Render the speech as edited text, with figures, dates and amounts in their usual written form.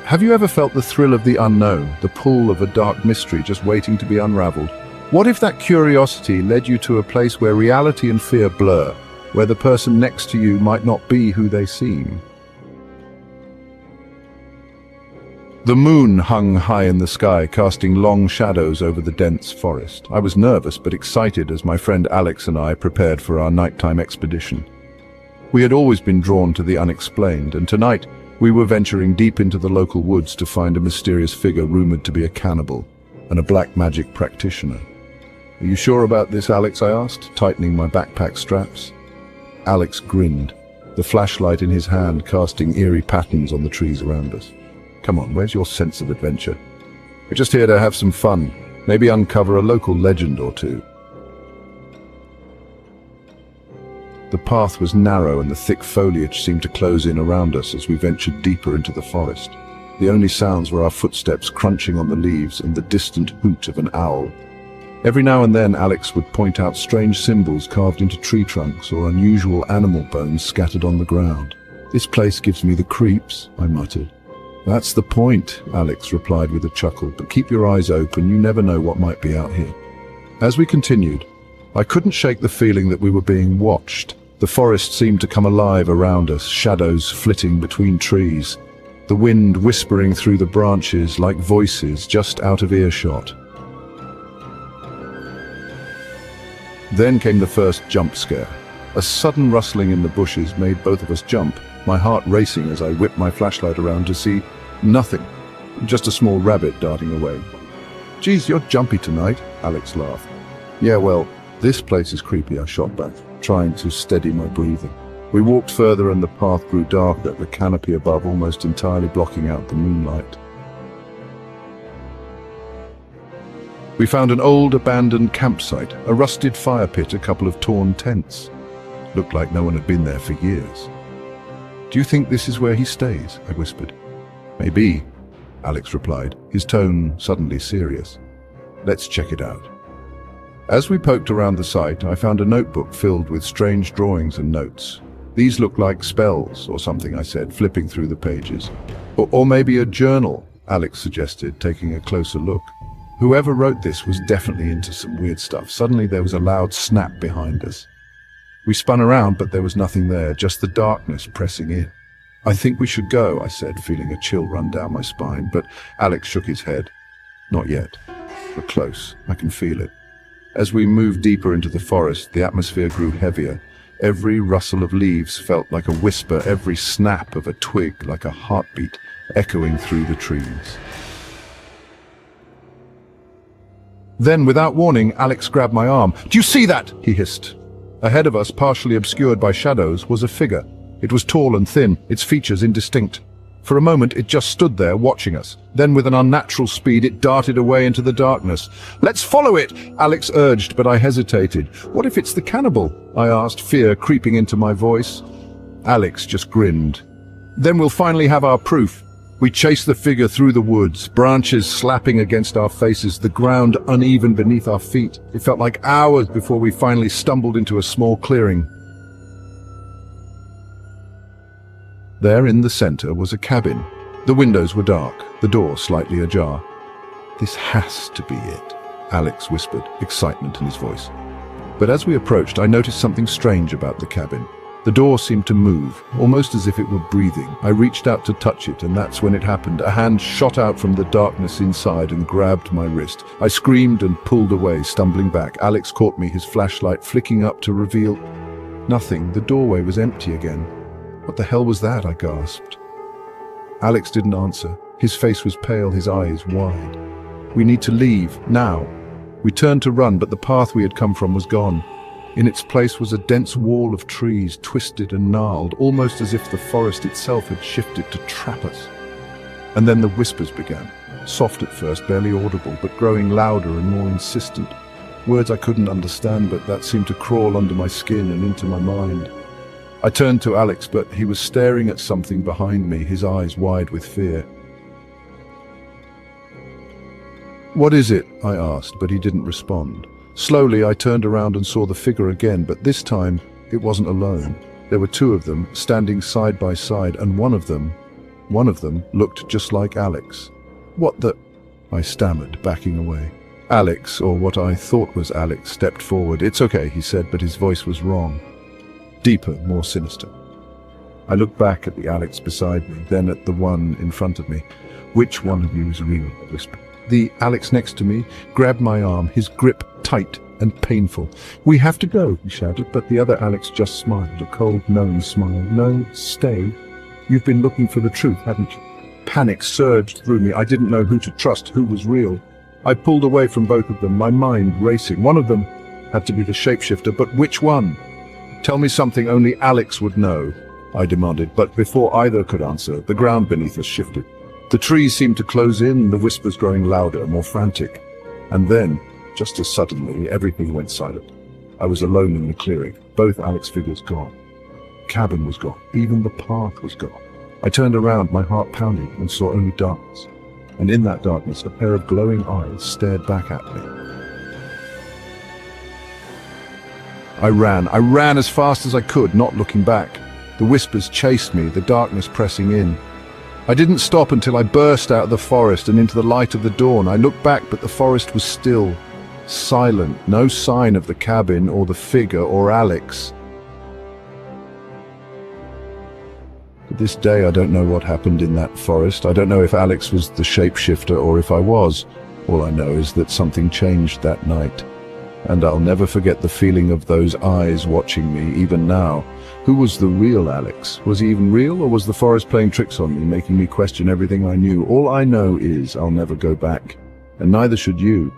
Have you ever felt the thrill of the unknown, the pull of a dark mystery just waiting to be unraveled? What if that curiosity led you to a place where reality and fear blur, where the person next to you might not be who they seem? The moon hung high in the sky, casting long shadows over the dense forest. I was nervous but excited as my friend Alex and I prepared for our nighttime expedition. We had always been drawn to the unexplained, and tonight we were venturing deep into the local woods to find a mysterious figure rumored to be a cannibal and a black magic practitioner. "Are you sure about this, Alex?" I asked, tightening my backpack straps. Alex grinned, the flashlight in his hand casting eerie patterns on the trees around us. "Come on, where's your sense of adventure? We're just here to have some fun, maybe uncover a local legend or two." The path was narrow and the thick foliage seemed to close in around us as we ventured deeper into the forest. The only sounds were our footsteps crunching on the leaves and the distant hoot of an owl. Every now and then Alex would point out strange symbols carved into tree trunks or unusual animal bones scattered on the ground. "This place gives me the creeps," I muttered. "That's the point," Alex replied with a chuckle, "but keep your eyes open, you never know what might be out here." As we continued, I couldn't shake the feeling that we were being watched. The forest seemed to come alive around us, shadows flitting between trees, the wind whispering through the branches like voices just out of earshot. Then came the first jump scare. A sudden rustling in the bushes made both of us jump, my heart racing as I whipped my flashlight around to see nothing, just a small rabbit darting away. "Geez, you're jumpy tonight," Alex laughed. "Yeah, well, this place is creepy," I shot back, trying to steady my breathing. We walked further and the path grew darker, the canopy above almost entirely blocking out the moonlight. We found an old abandoned campsite, a rusted fire pit, a couple of torn tents. Looked like no one had been there for years. "Do you think this is where he stays?" I whispered. "Maybe," Alex replied, his tone suddenly serious. "Let's check it out." As we poked around the site, I found a notebook filled with strange drawings and notes. "These look like spells or something," I said, flipping through the pages. Or maybe a journal," Alex suggested, taking a closer look. Whoever wrote this was definitely into some weird stuff. Suddenly there was a loud snap behind us. We spun around, but there was nothing there, just the darkness pressing in. "I think we should go," I said, feeling a chill run down my spine, but Alex shook his head. "Not yet. We're close. I can feel it." As we moved deeper into the forest, the atmosphere grew heavier. Every rustle of leaves felt like a whisper, every snap of a twig like a heartbeat echoing through the trees. Then, without warning, Alex grabbed my arm. "Do you see that?" he hissed. Ahead of us, partially obscured by shadows, was a figure. It was tall and thin, its features indistinct. For a moment, it just stood there, watching us. Then, with an unnatural speed, it darted away into the darkness. "Let's follow it!" Alex urged, but I hesitated. "What if it's the cannibal?" I asked, fear creeping into my voice. Alex just grinned. "Then we'll finally have our proof." We chased the figure through the woods, branches slapping against our faces, the ground uneven beneath our feet. It felt like hours before we finally stumbled into a small clearing. There in the center was a cabin. The windows were dark, the door slightly ajar. "This has to be it," Alex whispered, excitement in his voice. But as we approached, I noticed something strange about the cabin. The door seemed to move, almost as if it were breathing. I reached out to touch it, and that's when it happened. A hand shot out from the darkness inside and grabbed my wrist. I screamed and pulled away, stumbling back. Alex caught me, his flashlight flicking up to reveal nothing. The doorway was empty again. "What the hell was that?" I gasped. Alex didn't answer. His face was pale, his eyes wide. "We need to leave, now." We turned to run, but the path we had come from was gone. In its place was a dense wall of trees, twisted and gnarled, almost as if the forest itself had shifted to trap us. And then the whispers began, soft at first, barely audible, but growing louder and more insistent. Words I couldn't understand, but that seemed to crawl under my skin and into my mind. I turned to Alex, but he was staring at something behind me, his eyes wide with fear. "What is it?" I asked, but he didn't respond. Slowly, I turned around and saw the figure again, but this time, it wasn't alone. There were two of them, standing side by side, and one of them One of them looked just like Alex. "What the—" I stammered, backing away. Alex, or what I thought was Alex, stepped forward. "It's okay," he said, but his voice was wrong. Deeper, more sinister. I looked back at the Alex beside me, then at the one in front of me. "Which one of you is real?" I whispered. The Alex next to me grabbed my arm, his grip tight and painful. "We have to go," he shouted, but the other Alex just smiled, a cold, knowing smile. "No, stay. You've been looking for the truth, haven't you?" Panic surged through me. I didn't know who to trust, who was real. I pulled away from both of them, my mind racing. One of them had to be the shapeshifter, but which one? "Tell me something only Alex would know," I demanded, but before either could answer, the ground beneath us shifted. The trees seemed to close in, the whispers growing louder, more frantic. And then, just as suddenly, everything went silent. I was alone in the clearing, both Alex figures gone. The cabin was gone, even the path was gone. I turned around, my heart pounding, and saw only darkness. And in that darkness, a pair of glowing eyes stared back at me. I ran as fast as I could, not looking back. The whispers chased me, the darkness pressing in. I didn't stop until I burst out of the forest and into the light of the dawn. I looked back, but the forest was still, silent, no sign of the cabin or the figure or Alex. To this day, I don't know what happened in that forest. I don't know if Alex was the shapeshifter or if I was. All I know is that something changed that night. And I'll never forget the feeling of those eyes watching me, even now. Who was the real Alex? Was he even real, or was the forest playing tricks on me, making me question everything I knew? All I know is I'll never go back, and neither should you.